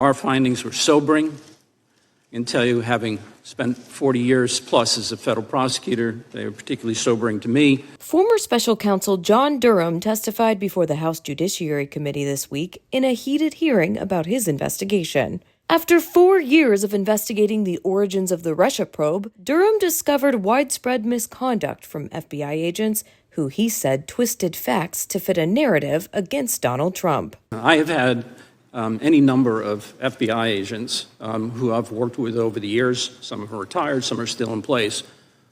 Our findings were sobering. I can tell you, having spent 40 years plus as a federal prosecutor, they were particularly sobering to me. Former special counsel John Durham testified before the House Judiciary Committee this week in a heated hearing about his investigation. After 4 years of investigating the origins of the Russia probe, Durham discovered widespread misconduct from FBI agents who he said twisted facts to fit a narrative against Donald Trump. I have had any number of FBI agents who I've worked with over the years, some of them are retired, some are still in place,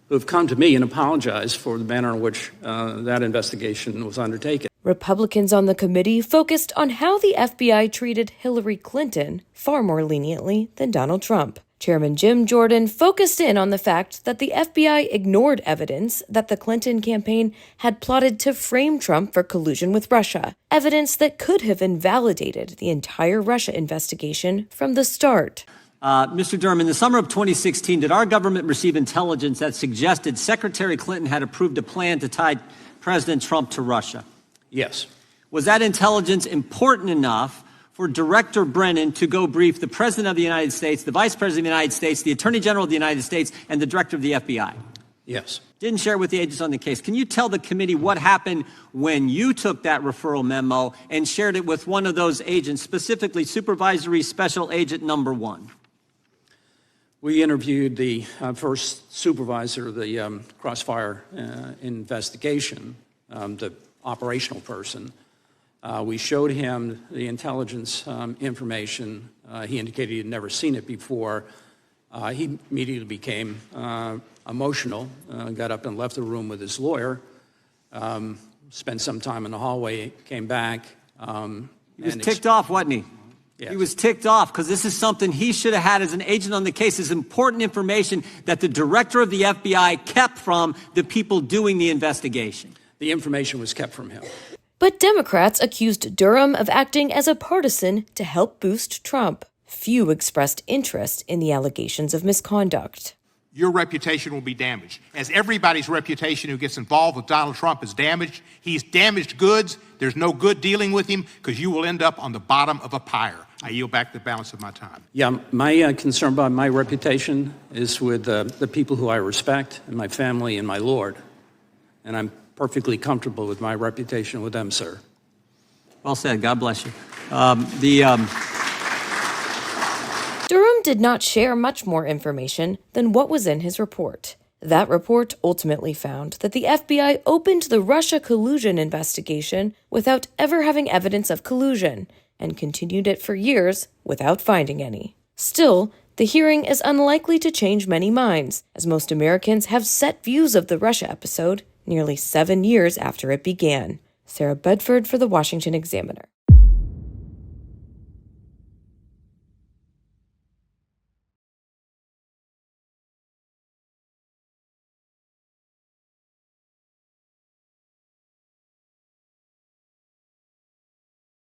who have come to me and apologized for the manner in which that investigation was undertaken. Republicans on the committee focused on how the FBI treated Hillary Clinton far more leniently than Donald Trump. Chairman Jim Jordan focused in on the fact that the FBI ignored evidence that the Clinton campaign had plotted to frame Trump for collusion with Russia, evidence that could have invalidated the entire Russia investigation from the start. Mr. Durham, in the summer of 2016, did our government receive intelligence that suggested Secretary Clinton had approved a plan to tie President Trump to Russia? Yes. Was that intelligence important enough for Director Brennan to go brief the President of the United States, the Vice President of the United States, the Attorney General of the United States, and the Director of the FBI? Yes. Didn't share it with the agents on the case. Can you tell the committee what happened when you took that referral memo and shared it with one of those agents, specifically Supervisory Special Agent Number 1? We interviewed the first supervisor of the Crossfire investigation, the operational person. We showed him the intelligence information. He indicated he had never seen it before. He immediately became emotional, got up and left the room with his lawyer, spent some time in the hallway, came back. He was ticked off, wasn't he? Yes. He was ticked off because this is something he should have had as an agent on the case. This is important information that the director of the FBI kept from the people doing the investigation. The information was kept from him. But Democrats accused Durham of acting as a partisan to help boost Trump. Few expressed interest in the allegations of misconduct. Your reputation will be damaged. As everybody's reputation who gets involved with Donald Trump is damaged, he's damaged goods. There's no good dealing with him because you will end up on the bottom of a pyre. I yield back the balance of my time. Yeah, my concern about my reputation is with the people who I respect and my family and my Lord. And I'm perfectly comfortable with my reputation with them, sir. Well said. God bless you. Durham did not share much more information than what was in his report. That report ultimately found that the FBI opened the Russia collusion investigation without ever having evidence of collusion, and continued it for years without finding any. Still, the hearing is unlikely to change many minds, as most Americans have set views of the Russia episode nearly 7 years after it began. Sarah Bedford for the Washington Examiner.